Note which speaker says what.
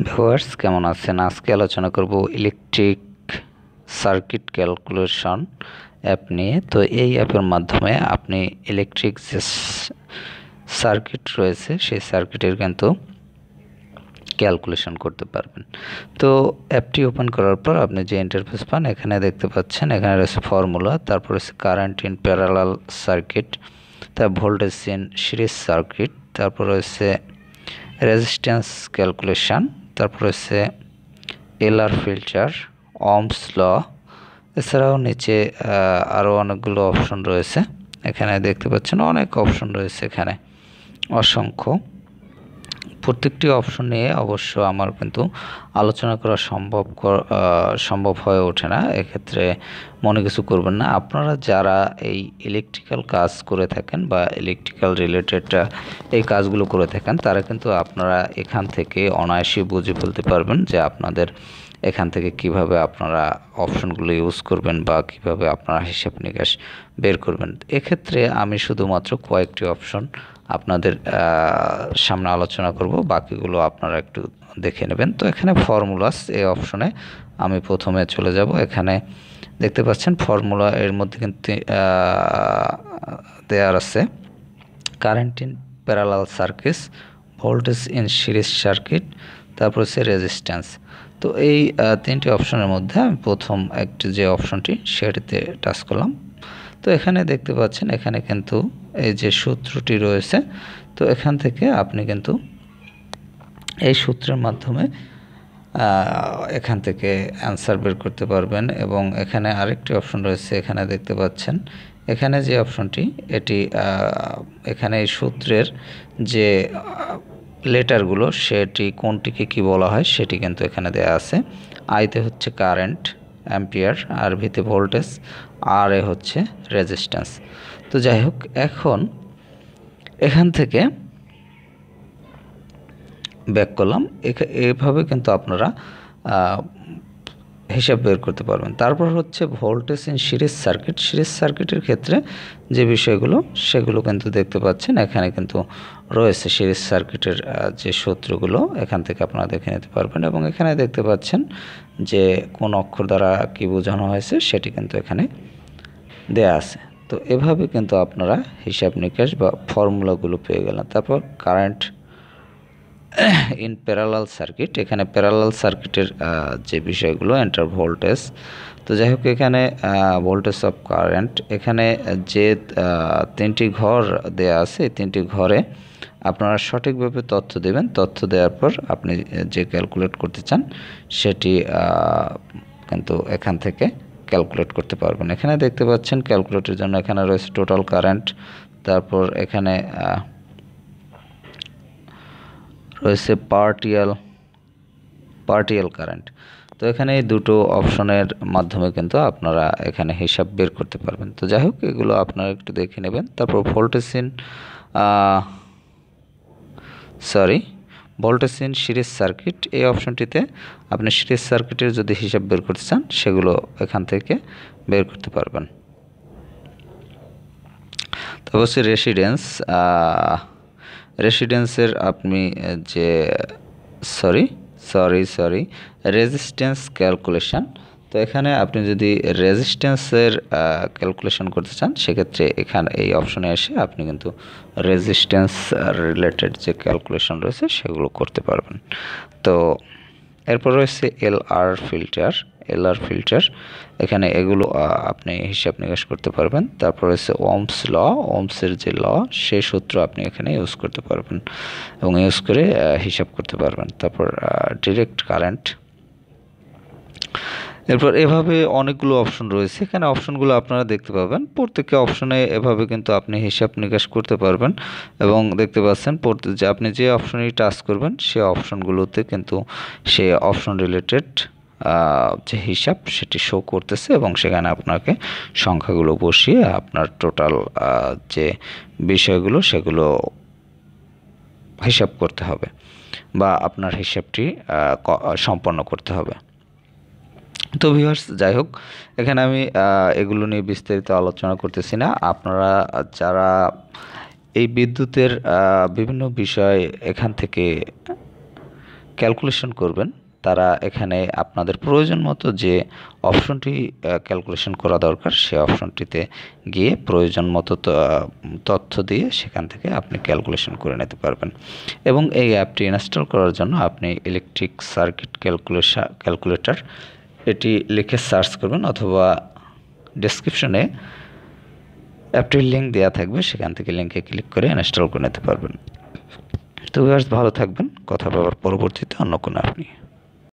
Speaker 1: Viewers কেমন আছেন? আজকে আলোচনা করব ইলেকট্রিক সার্কিট ক্যালকুলেশন অ্যাপ নিয়ে। তো এই অ্যাপের মাধ্যমে আপনি ইলেকট্রিক যে সার্কিট রয়েছে সেই সার্কিটের কিন্তু ক্যালকুলেশন করতে পারবেন। তো অ্যাপটি ওপেন করার পর আপনি যে ইন্টারফেস পান এখানে দেখতে পাচ্ছেন, এখানে রয়েছে ফর্মুলা, তারপর রয়েছে কারেন্ট ইন প্যারালাল সার্কিট, তারপর ভোল্টেজ ইন সিরিজ সার্কিট, তারপর রয়েছে রেজিস্ট্যান্স ক্যালকুলেশন, তারপর রয়েছে এলআর ফিল্টার, ওহমস ল, এছাড়াও নিচে আরও অনেকগুলো অপশন রয়েছে। এখানে দেখতে পাচ্ছেন অনেক অপশন রয়েছে, এখানে অসংখ্য। প্রত্যেকটি অপশন নিয়ে অবশ্য আমার কিন্তু আলোচনা করা সম্ভব হয়ে ওঠে না, এক্ষেত্রে মনে কিছু করবেন না। আপনারা যারা এই ইলেকট্রিক্যাল কাজ করে থাকেন বা ইলেকট্রিক্যাল রিলেটেড এই কাজগুলো করে থাকেন, তারা কিন্তু আপনারা এখান থেকে অনায়াসে বুঝে ফেলতে পারবেন যে আপনাদের এখান থেকে কিভাবে আপনারা অপশনগুলো ইউজ করবেন বা কিভাবে আপনারা হিসাব নিকাশ বের করবেন। এক্ষেত্রে আমি শুধুমাত্র কয়েকটি অপশন আপনাদের সামনে আলোচনা করব, বাকিগুলো আপনারা একটু দেখে নেবেন। তো এখানে ফর্মুলাস এই অপশনে আমি প্রথমে চলে যাব। এখানে দেখতে পাচ্ছেন ফর্মুলা, এর মধ্যে কিন্তু দেয়ার আছে current in parallel circuit, voltage in series circuit, তারপর হচ্ছে রেজিস্ট্যান্স। তো এই তিনটি অপশনের মধ্যে আমি প্রথম একটি যে অপশনটি সেটিতে টাচ করলাম। তো এখানে দেখতে পাচ্ছেন এখানে কিন্তু এই যে সূত্রটি রয়েছে, তো এখান থেকে আপনি কিন্তু এই সূত্রের মাধ্যমে এখান থেকে অ্যান্সার বের করতে পারবেন। এবং এখানে আরেকটি অপশন রয়েছে, এখানে দেখতে পাচ্ছেন এখানে যে অপশনটি, এটি এখানে এই সূত্রের যে লেটারগুলো সেটি কোনটিকে কি বলা হয় সেটি কিন্তু এখানে দেয়া আছে। আইতে হচ্ছে কারেন্ট অ্যাম্পিয়ার, আর ভিতে ভোল্টেজ, আর এ হচ্ছে রেজিস্ট্যান্স। তো যাই হোক, এখন এখান থেকে ব্যাক করলাম, এভাবে কিন্তু আপনারা হিসাব বের করতে পারবেন। তারপর হচ্ছে voltage in series circuit. Series সার্কিটের ক্ষেত্রে যে বিষয়গুলো সেগুলো কিন্তু দেখতে পাচ্ছেন এখানে কিন্তু রয়েছে। সিরিজ সার্কিটের যে সূত্রগুলো এখান থেকে আপনারা দেখে নিতে পারবেন, এবং এখানে দেখতে পাচ্ছেন যে কোন অক্ষর দ্বারা কি বোঝানো হয়েছে সেটি কিন্তু এখানে দেয়া আছে। তো এভাবে কিন্তু আপনারা হিসাব নিকাশ বা ফর্মুলাগুলো পেয়ে গেলেন। তারপর কারেন্ট ইন প্যারালাল সার্কিট, এখানে প্যারালাল সার্কিটের যে বিষয়গুলো, এন্টার ভোল্টেজ। তো যাই হোক, এখানে ভোল্টেজ অফ কারেন্ট, এখানে যে তিনটি ঘর দেয়া আছে, এই তিনটি ঘরে আপনারা সঠিকভাবে তথ্য দেবেন। তথ্য দেওয়ার পর আপনি যে ক্যালকুলেট করতে চান সেটি কিন্তু এখান থেকে ক্যালকুলেট করতে পারবেন। এখানে দেখতে পাচ্ছেন ক্যালকুলেটের জন্য এখানে রয়েছে টোটাল কারেন্ট, তারপর এখানে রয়েছে পার্টিয়াল কারেন্ট। তো এখানে এই দুটো অপশনের মাধ্যমে কিন্তু আপনারা এখানে হিসাব বের করতে পারবেন। তো যাই হোক, এগুলো আপনারা একটু দেখে নেবেন। তারপর ভোল্টেজ ইন সিরিজ সার্কিট, এই অপশনটিতে আপনি সিরিজ সার্কিটের যদি হিসাব বের করতে চান সেগুলো এখান থেকে বের করতে পারবেন। তারপর হচ্ছে রেসিডেন্সের আপনি যে রেজিস্ট্যান্স ক্যালকুলেশন। তো এখানে আপনি যদি রেজিস্ট্যান্সের ক্যালকুলেশন করতে চান সেক্ষেত্রে এখানে এই অপশনে এসে আপনি কিন্তু রেজিস্ট্যান্স রিলেটেড যে ক্যালকুলেশন রয়েছে সেগুলো করতে পারবেন। তো এরপর রয়েছে এলআর ফিল্টার, এখানে এগুলো আপনি হিসাব নিকাশ করতে পারবেন। তারপর রয়েছে ওহমসের যে ল, সেই সূত্র আপনি এখানে ইউজ করতে পারবেন এবং ইউজ করে হিসাব করতে পারবেন। তারপর ডিরেক্ট কারেন্ট। এরপর এভাবে অনেকগুলো অপশন রয়েছে, এখানে অপশনগুলো আপনারা দেখতে পাবেন। প্রত্যেকটা অপশনে এভাবে কিন্তু আপনি হিসাব নিকাশ করতে পারবেন, এবং দেখতে পাচ্ছেন যে আপনি যে অপশনে টাচ করবেন সে অপশনগুলোতে কিন্তু সে অপশন রিলেটেড যে হিসাব সেটি শো করতেছে, এবং সেখানে আপনাকে সংখ্যাগুলো বসিয়ে আপনার টোটাল যে বিষয়গুলো সেগুলো হিসাব করতে হবে বা আপনার হিসাবটি সম্পন্ন করতে হবে। তো ভিউয়ার্স, যাই হোক, এখানে আমি এগুলো নিয়ে বিস্তারিত আলোচনা করতেছি না। আপনারা যারা এই বিদ্যুতের বিভিন্ন বিষয় এখান থেকে ক্যালকুলেশন করবেন তারা এখানে আপনাদের প্রয়োজন মতো যে অপশনটি ক্যালকুলেশন করা দরকার সেই অপশনটিতে গিয়ে প্রয়োজন মতো তথ্য দিয়ে সেখান থেকে আপনি ক্যালকুলেশন করে নিতে পারবেন। এবং এই অ্যাপটি ইনস্টল করার জন্য আপনি ইলেকট্রিক সার্কিট ক্যালকুলেটর এটি লিখে সার্চ করবেন, অথবা ডেসক্রিপশনে অ্যাপটির লিঙ্ক দেওয়া থাকবে, সেখান থেকে লিঙ্কে ক্লিক করে ইনস্টল করে নিতে পারবেন। তো ভিউয়ার্স, ভালো থাকবেন, কথা বলার পরবর্তীতে অন্য কোনো আপনি